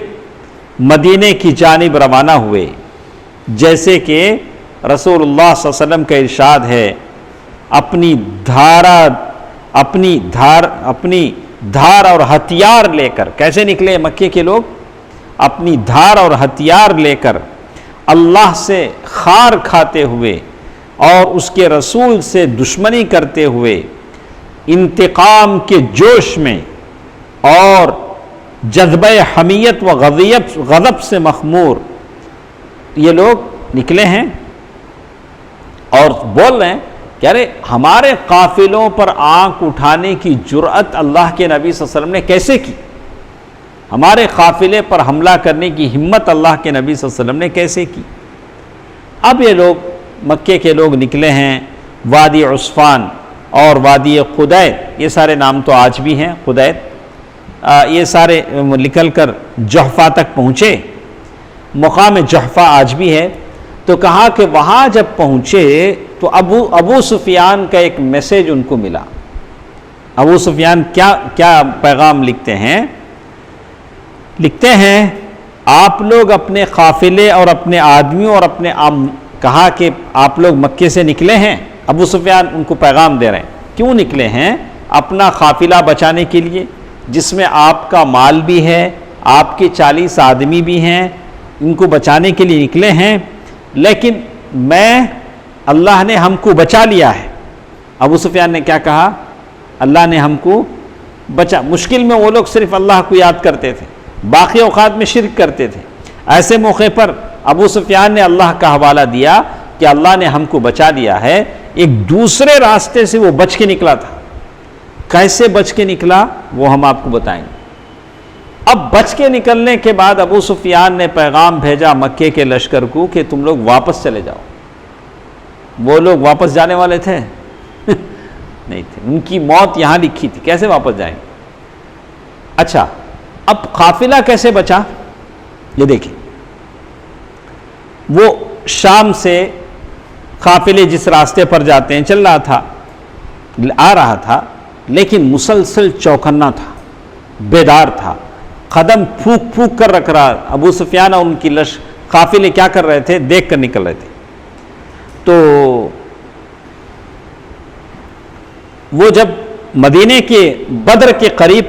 مدینے کی جانب روانہ ہوئے، جیسے کہ رسول اللہ صلی اللہ علیہ وسلم کا ارشاد ہے، اپنی دھار اور ہتھیار لے کر۔ کیسے نکلے مکے کے لوگ؟ اپنی دھار اور ہتھیار لے کر، اللہ سے خار کھاتے ہوئے اور اس کے رسول سے دشمنی کرتے ہوئے انتقام کے جوش میں اور جذبہ حمیت و غضب سے مخمور یہ لوگ نکلے ہیں اور بول رہے ہیں کہ ارے ہمارے قافلوں پر آنکھ اٹھانے کی جرأت اللہ کے نبی صلی اللہ علیہ وسلم نے کیسے کی؟ ہمارے قافلے پر حملہ کرنے کی ہمت اللہ کے نبی صلی اللہ علیہ وسلم نے کیسے کی؟ اب یہ لوگ مکے کے لوگ نکلے ہیں، وادی عصفان اور وادی قدید، یہ سارے نام تو آج بھی ہیں، قدید، یہ سارے نکل کر جحفہ تک پہنچے، مقام جحفہ آج بھی ہے۔ تو کہا کہ وہاں جب پہنچے تو ابو سفیان کا ایک میسیج ان کو ملا۔ ابو سفیان کیا پیغام لکھتے ہیں؟ لکھتے ہیں آپ لوگ اپنے قافلے اور اپنے آدمیوں اور کہا کہ آپ لوگ مکے سے نکلے ہیں۔ ابو سفیان ان کو پیغام دے رہے ہیں، کیوں نکلے ہیں؟ اپنا قافلہ بچانے کے لیے، جس میں آپ کا مال بھی ہے، آپ کے 40 آدمی بھی ہیں، ان کو بچانے کے لیے نکلے ہیں، لیکن اللہ نے ہم کو بچا لیا ہے۔ ابو سفیان نے کیا کہا؟ اللہ نے ہم کو بچا۔ مشکل میں وہ لوگ صرف اللہ کو یاد کرتے تھے، باقی اوقات میں شرک کرتے تھے۔ ایسے موقع پر ابو سفیان نے اللہ کا حوالہ دیا کہ اللہ نے ہم کو بچا لیا ہے۔ ایک دوسرے راستے سے وہ بچ کے نکلا تھا۔ کیسے بچ کے نکلا وہ ہم آپ کو بتائیں گے۔ اب بچ کے نکلنے کے بعد ابو سفیان نے پیغام بھیجا مکے کے لشکر کو کہ تم لوگ واپس چلے جاؤ۔ وہ لوگ واپس جانے والے تھے؟ نہیں تھے، ان کی موت یہاں لکھی تھی، کیسے واپس جائیں گے؟ اچھا، اب قافلہ کیسے بچا؟ یہ دیکھیں، وہ شام سے قافلے جس راستے پر جاتے ہیں چل رہا تھا، آ رہا تھا، لیکن مسلسل چوکنا تھا، بیدار تھا، قدم پھونک پھونک کر رکھ رہا۔ ابو سفیان اور ان کی قافلے کیا کر رہے تھے؟ دیکھ کر نکل رہے تھے۔ تو وہ جب مدینے کے بدر کے قریب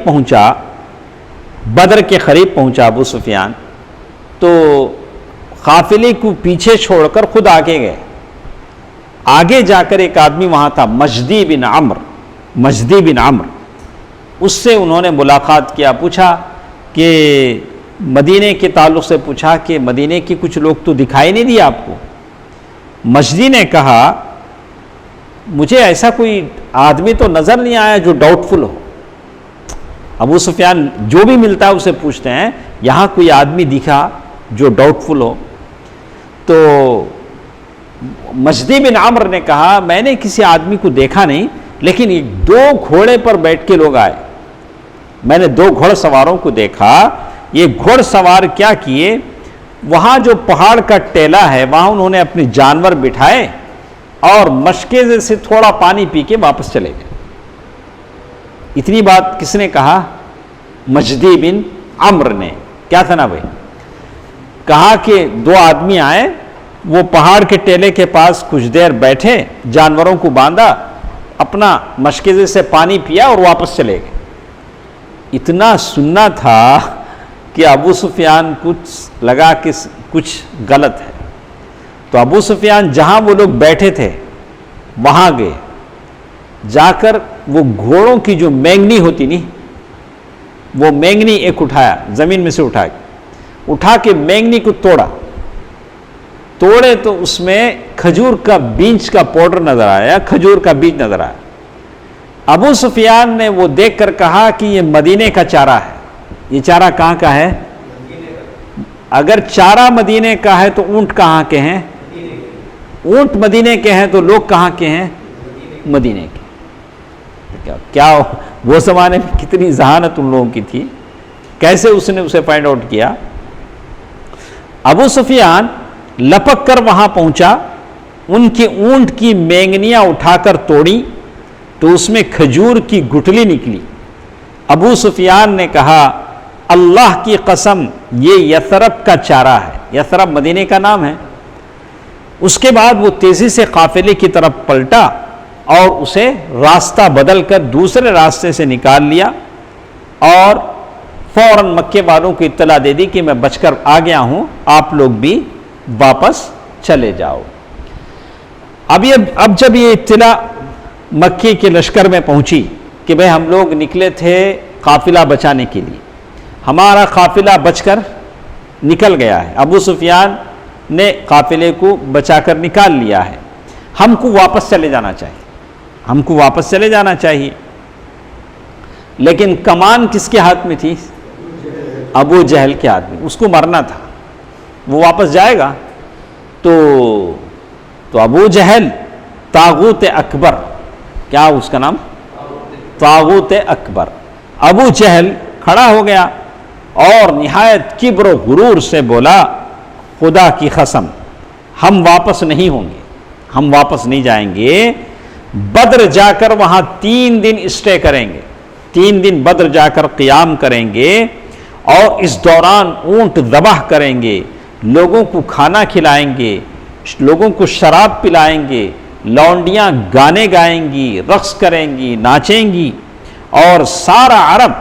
پہنچا ابو سفیان، تو قافلے کو پیچھے چھوڑ کر خود آگے گئے۔ آگے جا کر ایک آدمی وہاں تھا، مجدی بن عمرو، اس سے انہوں نے ملاقات کیا، پوچھا کہ مدینے کے تعلق سے پوچھا کہ مدینے کے کچھ لوگ تو دکھائی نہیں دیے آپ کو؟ مجدی نے کہا مجھے ایسا کوئی آدمی تو نظر نہیں آیا جو ڈاؤٹ فل ہو۔ ابو سفیان جو بھی ملتا ہے اسے پوچھتے ہیں یہاں کوئی آدمی دکھا جو ڈاؤٹ فل ہو؟ تو مجدی بن عمرو نے کہا میں نے کسی آدمی کو دیکھا نہیں، لیکن 2 گھوڑے پر بیٹھ کے لوگ آئے، میں نے 2 گھوڑ سواروں کو دیکھا۔ یہ گھوڑ سوار کیا کیے، وہاں جو پہاڑ کا ٹیلا ہے وہاں انہوں نے اپنے جانور بٹھائے اور مشکے سے تھوڑا پانی پی کے واپس چلے گئے۔ اتنی بات کس نے کہا؟ مجدی بن عمرو نے۔ کیا تھا نا بھائی؟ کہا کہ 2 آدمی آئے، وہ پہاڑ کے ٹیلے کے پاس کچھ دیر بیٹھے، جانوروں کو باندھا، اپنا مشکے سے پانی پیا اور واپس چلے گئے۔ اتنا سننا تھا کہ ابو سفیان کچھ لگا کہ کچھ غلط ہے، تو ابو سفیان جہاں وہ لوگ بیٹھے تھے وہاں گئے، جا کر وہ گھوڑوں کی جو مینگنی ہوتی نہیں، وہ مینگنی ایک اٹھایا، زمین میں سے اٹھا کے مینگنی کو توڑے تو اس میں کھجور کا بیج کا پاؤڈر نظر آیا، کھجور کا بیج نظر آیا۔ ابو سفیان نے وہ دیکھ کر کہا کہ یہ مدینے کا چارہ ہے۔ یہ چارہ کہاں کا ہے؟ اگر چارہ مدینے کا ہے تو اونٹ کہاں کے ہیں؟ اونٹ مدینے کے ہیں تو لوگ کہاں کے ہیں؟ مدینے کے۔ کیا وہ زمانے میں کتنی ذہانت ان لوگوں کی تھی، کیسے اس نے اسے فائنڈ آؤٹ کیا۔ ابو سفیان لپک کر وہاں پہنچا، ان کی اونٹ کی مینگنیاں اٹھا کر توڑی تو اس میں کھجور کی گٹلی نکلی۔ ابو سفیان نے کہا اللہ کی قسم یہ یثرب کا چارہ ہے، یثرب مدینے کا نام ہے۔ اس کے بعد وہ تیزی سے قافلے کی طرف پلٹا اور اسے راستہ بدل کر دوسرے راستے سے نکال لیا اور فوراً مکے والوں کو اطلاع دے دی کہ میں بچ کر آ گیا ہوں، آپ لوگ بھی واپس چلے جاؤ۔ اب جب یہ اطلاع مکی کے لشکر میں پہنچی کہ بھئی ہم لوگ نکلے تھے قافلہ بچانے کے لیے، ہمارا قافلہ بچ کر نکل گیا ہے، ابو سفیان نے قافلے کو بچا کر نکال لیا ہے، ہم کو واپس چلے جانا چاہیے، لیکن کمان کس کے ہاتھ میں تھی؟ ابو جہل کے ہاتھ میں، اس کو مرنا تھا، وہ واپس جائے گا تو ابو جہل طاغوت اکبر، کیا اس کا نام؟ طاغوت اکبر، ابو جہل کھڑا ہو گیا اور نہایت کبر و غرور سے بولا خدا کی قسم ہم واپس نہیں ہوں گے، ہم واپس نہیں جائیں گے، بدر جا کر وہاں 3 دن اسٹے کریں گے، 3 دن بدر جا کر قیام کریں گے اور اس دوران اونٹ ذبح کریں گے، لوگوں کو کھانا کھلائیں گے، لوگوں کو شراب پلائیں گے، لونڈیاں گانے گائیں گی، رقص کریں گی، ناچیں گی، اور سارا عرب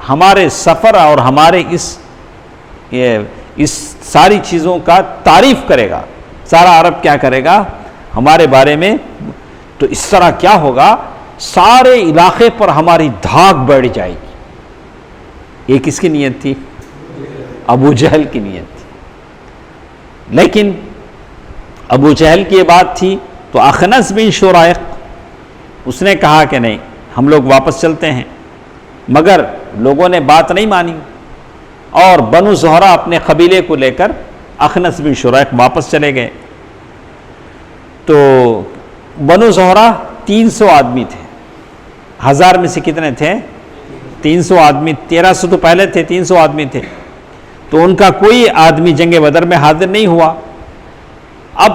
ہمارے سفر اور ہمارے اس ساری چیزوں کا تعریف کرے گا، سارا عرب کیا کرے گا ہمارے بارے میں، تو اس طرح کیا ہوگا سارے علاقے پر ہماری دھاک بڑھ جائے گی۔ یہ کس کی نیت تھی؟ ابو جہل کی نیت تھی، لیکن ابو جہل کی یہ بات تھی تو اخنس بن شرائق اس نے کہا کہ نہیں ہم لوگ واپس چلتے ہیں، مگر لوگوں نے بات نہیں مانی اور بنو زہرہ اپنے قبیلے کو لے کر اخنس بن شرائق واپس چلے گئے۔ تو بنو زہرہ 300 آدمی تھے، 1000 میں سے کتنے تھے؟ 300 آدمی، 1300 تو پہلے تھے، 300 آدمی تھے، تو ان کا کوئی آدمی جنگ بدر میں حاضر نہیں ہوا۔ اب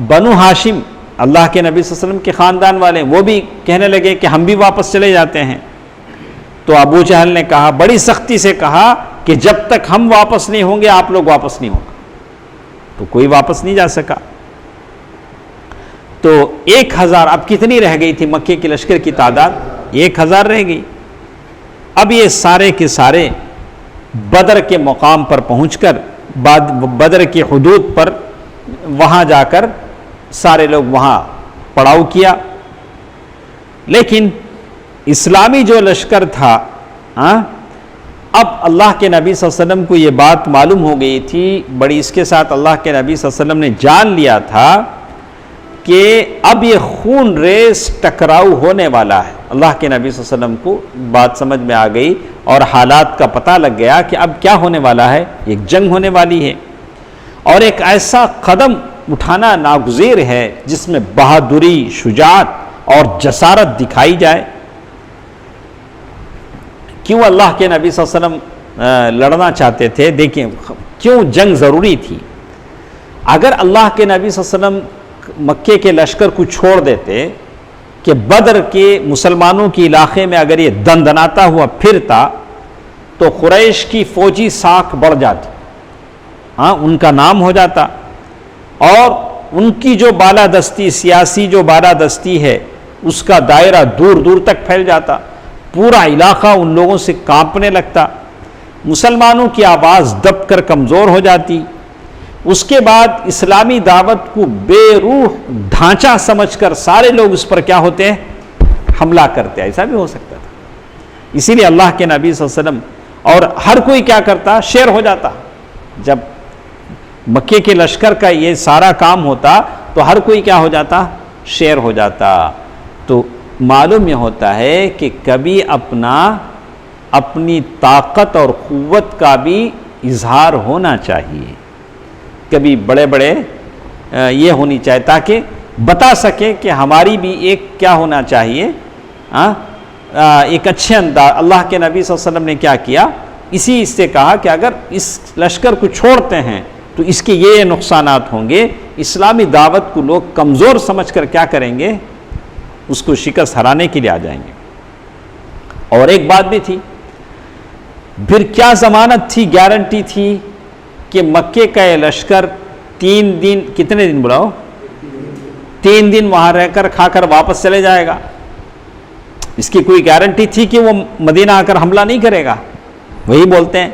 بنو ہاشم اللہ کے نبی صلی اللہ علیہ وسلم کے خاندان والے وہ بھی کہنے لگے کہ ہم بھی واپس چلے جاتے ہیں، تو ابو جہل نے کہا، بڑی سختی سے کہا کہ جب تک ہم واپس نہیں ہوں گے آپ لوگ واپس نہیں ہوگا، تو کوئی واپس نہیں جا سکا۔ تو 1000، اب کتنی رہ گئی تھی مکے کے لشکر کی تعداد؟ 1000 رہ گئی۔ اب یہ سارے کے سارے بدر کے مقام پر پہنچ کر بدر کی حدود پر وہاں جا کر سارے لوگ وہاں پڑاؤ کیا، لیکن اسلامی جو لشکر تھا اب اللہ کے نبی صلی اللہ علیہ وسلم کو یہ بات معلوم ہو گئی تھی، بڑی اس کے ساتھ اللہ کے نبی صلی اللہ علیہ وسلم نے جان لیا تھا کہ اب یہ خون ریز ٹکراؤ ہونے والا ہے۔ اللہ کے نبی صلی اللہ علیہ وسلم کو بات سمجھ میں آ گئی اور حالات کا پتہ لگ گیا کہ اب کیا ہونے والا ہے، ایک جنگ ہونے والی ہے، اور ایک ایسا قدم اٹھانا ناگزیر ہے جس میں بہادری، شجاعت اور جسارت دکھائی جائے۔ کیوں اللہ کے نبی صلی اللہ علیہ وسلم لڑنا چاہتے تھے؟ دیکھیں کیوں جنگ ضروری تھی۔ اگر اللہ کے نبی صلی اللہ علیہ وسلم مکے کے لشکر کو چھوڑ دیتے کہ بدر کے مسلمانوں کے علاقے میں اگر یہ دندناتا ہوا پھرتا تو قریش کی فوجی ساکھ بڑھ جاتی، ان کا نام ہو جاتا، اور ان کی جو بالادستی، سیاسی جو بالادستی ہے اس کا دائرہ دور دور تک پھیل جاتا، پورا علاقہ ان لوگوں سے کانپنے لگتا، مسلمانوں کی آواز دب کر کمزور ہو جاتی۔ اس کے بعد اسلامی دعوت کو بے روح ڈھانچہ سمجھ کر سارے لوگ اس پر کیا ہوتے ہیں؟ حملہ کرتے، ایسا بھی ہو سکتا تھا۔ اسی لیے اللہ کے نبی صلی اللہ علیہ وسلم اور ہر کوئی کیا کرتا؟ شیر ہو جاتا۔ جب مکے کے لشکر کا یہ سارا کام ہوتا تو ہر کوئی کیا ہو جاتا؟ شیر ہو جاتا۔ تو معلوم یہ ہوتا ہے کہ کبھی اپنی طاقت اور قوت کا بھی اظہار ہونا چاہیے، کبھی بڑے بڑے یہ ہونی چاہیے تاکہ بتا سکے کہ ہماری بھی ایک کیا ہونا چاہیے، ایک اچھے انداز۔ اللہ کے نبی صلی اللہ علیہ وسلم نے کیا کیا؟ اسی سے کہا کہ اگر اس لشکر کو چھوڑتے ہیں تو اس کے یہ نقصانات ہوں گے، اسلامی دعوت کو لوگ کمزور سمجھ کر کیا کریں گے؟ اس کو شکست ہرانے کے لیے آ جائیں گے۔ اور ایک بات بھی تھی، پھر کیا ضمانت تھی، گارنٹی تھی کہ مکے کا یہ لشکر 3 دن، کتنے دن بلاؤ؟ 3 دن وہاں رہ کر کھا کر واپس چلے جائے گا؟ اس کی کوئی گارنٹی تھی کہ وہ مدینہ آ کر حملہ نہیں کرے گا؟ وہی بولتے ہیں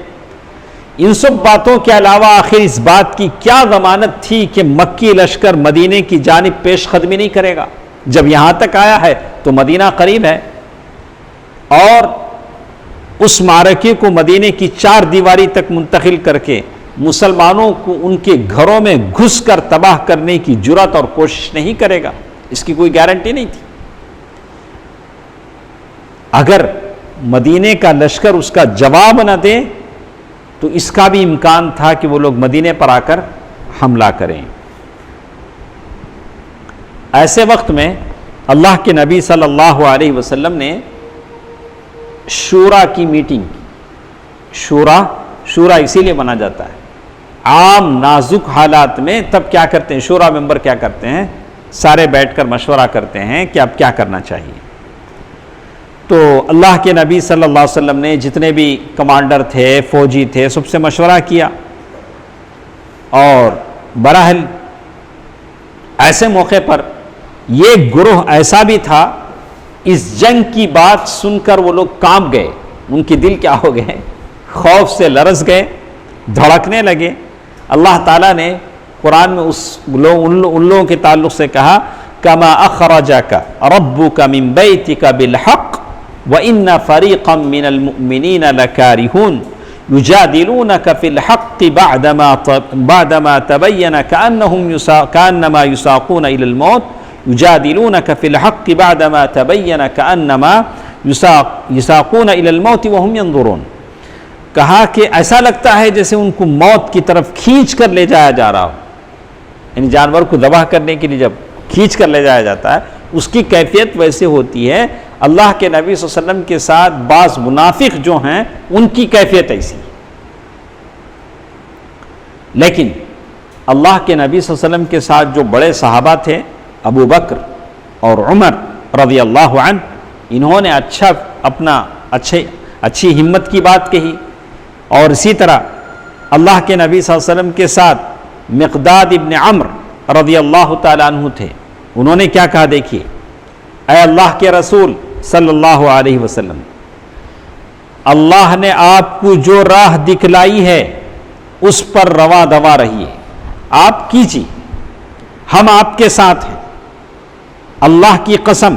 ان سب باتوں کے علاوہ آخر اس بات کی کیا ضمانت تھی کہ مکی لشکر مدینے کی جانب پیش قدمی نہیں کرے گا؟ جب یہاں تک آیا ہے تو مدینہ قریب ہے، اور اس معرکے کو مدینے کی 4 دیواری تک منتقل کر کے مسلمانوں کو ان کے گھروں میں گھس کر تباہ کرنے کی جرات اور کوشش نہیں کرے گا، اس کی کوئی گارنٹی نہیں تھی۔ اگر مدینے کا لشکر اس کا جواب نہ دے تو اس کا بھی امکان تھا کہ وہ لوگ مدینے پر آ کر حملہ کریں۔ ایسے وقت میں اللہ کے نبی صلی اللہ علیہ وسلم نے شورا کی میٹنگ کی۔ شورا اسی لیے بنا جاتا ہے، عام نازک حالات میں تب کیا کرتے ہیں، شورا ممبر کیا کرتے ہیں، سارے بیٹھ کر مشورہ کرتے ہیں کہ اب کیا کرنا چاہیے۔ تو اللہ کے نبی صلی اللہ علیہ وسلم نے جتنے بھی کمانڈر تھے، فوجی تھے، سب سے مشورہ کیا، اور بہرحال ایسے موقع پر یہ گروہ ایسا بھی تھا، اس جنگ کی بات سن کر وہ لوگ کانپ گئے، ان کی دل کیا ہو گئے، خوف سے لرز گئے، دھڑکنے لگے۔ اللہ تعالیٰ نے قرآن میں ان لوگوں کے تعلق سے کہا کما اخرجک ربک من بیتک بالحق وان فریقا من المؤمنین لکارہون یجادلونک فی الحق بعدما تبین کأنما یساقون الی الموت یجادلونک فی الحق بعدما تبین کأنما یساقون الی الموت وهم ینظرون۔ کہا کہ ایسا لگتا ہے جیسے ان کو موت کی طرف کھینچ کر لے جایا جا رہا ہو، یعنی جانور کو ذبح کرنے کے لیے جب کھینچ کر لے جایا جاتا ہے اس کی کیفیت ویسے ہوتی ہے۔ اللہ کے نبی صلی اللہ علیہ وسلم کے ساتھ بعض منافق جو ہیں ان کی کیفیت ایسی ہے، لیکن اللہ کے نبی صلی اللہ علیہ وسلم کے ساتھ جو بڑے صحابہ تھے، ابو بکر اور عمر رضی اللہ عنہ، انہوں نے اچھی ہمت کی بات کہی، اور اسی طرح اللہ کے نبی صلی اللہ علیہ وسلم کے ساتھ مقداد ابن عمرو رضی اللہ تعالیٰ عنہ تھے، انہوں نے کیا کہا دیکھیے، اے اللہ کے رسول صلی اللہ علیہ وسلم، اللہ نے آپ کو جو راہ دکھلائی ہے اس پر رواں دوا رہیے، آپ کیجیے، ہم آپ کے ساتھ ہیں، اللہ کی قسم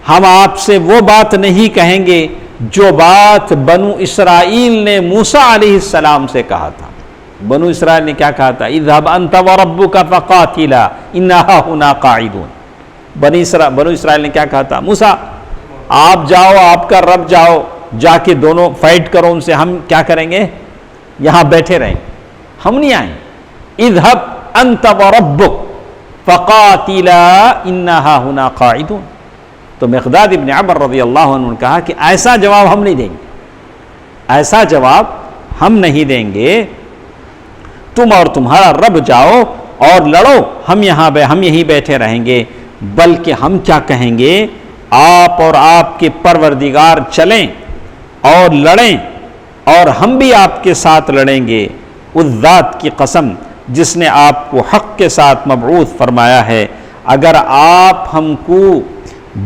ہم آپ سے وہ بات نہیں کہیں گے جو بات بنو اسرائیل نے موسیٰ علیہ السلام سے کہا تھا۔ بنو اسرائیل نے کیا کہا تھا، اذهب انت وربک فقاتلا انا ہاہنا قاعدون۔ بنو اسرائیل نے کیا کہا تھا، موسیٰ آپ جاؤ، آپ کا رب جاؤ، جا کے دونوں فائٹ کرو ان سے، ہم کیا کریں گے، یہاں بیٹھے رہیں، ہم نہیں آئیں۔ اذهب انت وربک فقاتلا انا ہاہنا قاعدون۔ تو مقداد ابن عمر رضی اللہ عنہ نے کہا کہ ایسا جواب ہم نہیں دیں گے، ایسا جواب ہم نہیں دیں گے، تم اور تمہارا رب جاؤ اور لڑو، ہم یہیں بیٹھے رہیں گے، بلکہ ہم کیا کہیں گے، آپ اور آپ کے پروردگار چلیں اور لڑیں، اور ہم بھی آپ کے ساتھ لڑیں گے، اس ذات کی قسم جس نے آپ کو حق کے ساتھ مبعوث فرمایا ہے، اگر آپ ہم کو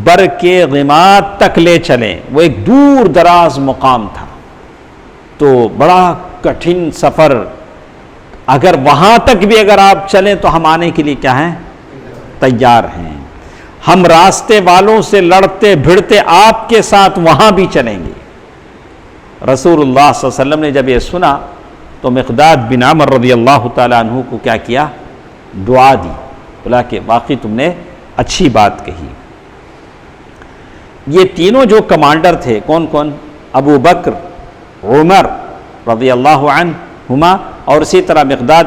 بر کے غماد تک لے چلیں، وہ ایک دور دراز مقام تھا، تو بڑا کٹھن سفر، اگر وہاں تک بھی اگر آپ چلیں تو ہم آنے کے لیے کیا ہیں، تیار ہیں، ہم راستے والوں سے لڑتے بھڑتے آپ کے ساتھ وہاں بھی چلیں گے۔ رسول اللہ صلی اللہ علیہ وسلم نے جب یہ سنا تو مقداد بن عمر رضی اللہ تعالیٰ عنہ کو کیا کیا، دعا دی، بولا کہ واقعی تم نے اچھی بات کہی۔ یہ تینوں جو کمانڈر تھے، کون کون، ابو بکر، عمر رضی اللہ عنہما، اور اسی طرح مقداد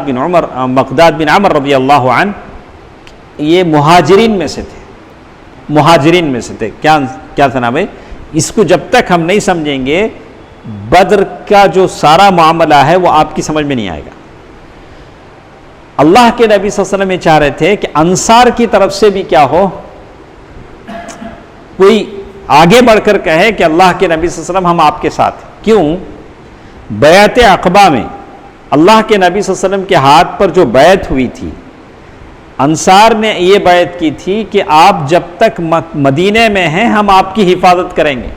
بن عمر رضی اللہ عنہ، یہ مہاجرین میں سے تھے۔ کیا تھا بھائی، اس کو جب تک ہم نہیں سمجھیں گے بدر کا جو سارا معاملہ ہے وہ آپ کی سمجھ میں نہیں آئے گا۔ اللہ کے نبی صلی اللہ علیہ وسلم یہ چاہ رہے تھے کہ انصار کی طرف سے بھی کیا ہو، کوئی آگے بڑھ کر کہے کہ اللہ کے نبی صلی اللہ علیہ وسلم ہم آپ کے ساتھ ہیں۔ کیوں؟ بیعت عقبہ میں اللہ کے نبی صلی اللہ علیہ وسلم کے ہاتھ پر جو بیعت ہوئی تھی، انصار نے یہ بیعت کی تھی کہ آپ جب تک مدینے میں ہیں ہم آپ کی حفاظت کریں گے۔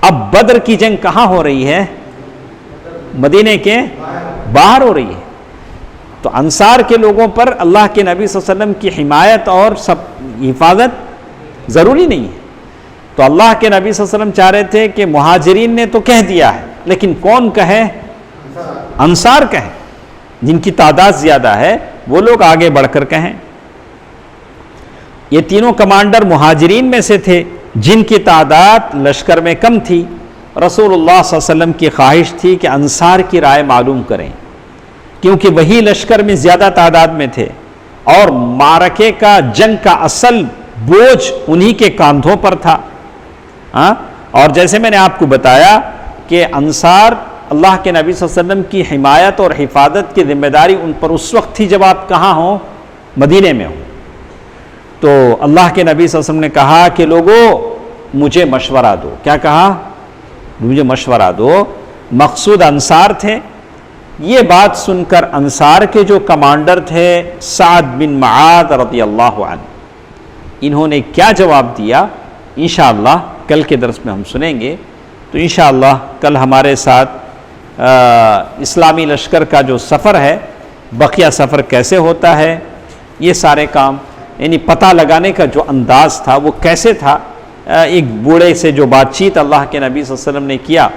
اب بدر کی جنگ کہاں ہو رہی ہے؟ مدینے کے باہر ہو رہی ہے. تو انصار کے لوگوں پر اللہ کے نبی صلی اللہ علیہ وسلم کی حمایت اور حفاظت ضروری نہیں ہے. تو اللہ کے نبی صلی اللہ علیہ وسلم چاہ رہے تھے کہ مہاجرین نے تو کہہ دیا ہے، لیکن کون کہے؟ انصار کہیں، جن کی تعداد زیادہ ہے وہ لوگ آگے بڑھ کر کہیں. یہ تینوں کمانڈر مہاجرین میں سے تھے جن کی تعداد لشکر میں کم تھی. رسول اللہ صلی اللہ علیہ وسلم کی خواہش تھی کہ انصار کی رائے معلوم کریں، کیونکہ وہی لشکر میں زیادہ تعداد میں تھے اور معرکے کا، جنگ کا اصل بوجھ انہی کے کاندھوں پر تھا. اور جیسے میں نے آپ کو بتایا کہ انصار اللہ کے نبی صلی اللہ علیہ وسلم کی حمایت اور حفاظت کی ذمہ داری ان پر اس وقت تھی جب آپ کہاں ہوں؟ مدینے میں ہوں. تو اللہ کے نبی صلی اللہ علیہ وسلم نے کہا کہ لوگوں مجھے مشورہ دو. کیا کہا؟ مجھے مشورہ دو. مقصود انصار تھے. یہ بات سن کر انصار کے جو کمانڈر تھے سعد بن معاذ رضی اللہ عنہ، انہوں نے کیا جواب دیا انشاءاللہ کل کے درس میں ہم سنیں گے. تو انشاءاللہ کل ہمارے ساتھ اسلامی لشکر کا جو سفر ہے، بقیہ سفر کیسے ہوتا ہے، یہ سارے کام یعنی پتہ لگانے کا جو انداز تھا وہ کیسے تھا. ایک بوڑھے سے جو بات چیت اللہ کے نبی صلی اللہ علیہ وسلم نے کیا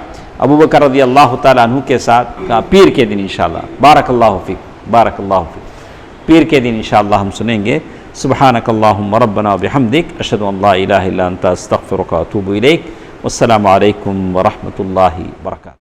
ابو بکر رضی اللہ تعالیٰ عنہ کے ساتھ، پیر کے دن انشاءاللہ. بارک اللہ فیک، بارک اللہ فیک. پیر کے دن انشاءاللہ ہم سنیں گے. سبحانک اللہم ربنا بحمدک، اشہد ان لا الہ الا انت استغفرک و اتوب الیک. والسلام علیکم ورحمۃ اللہ وبرکاتہ.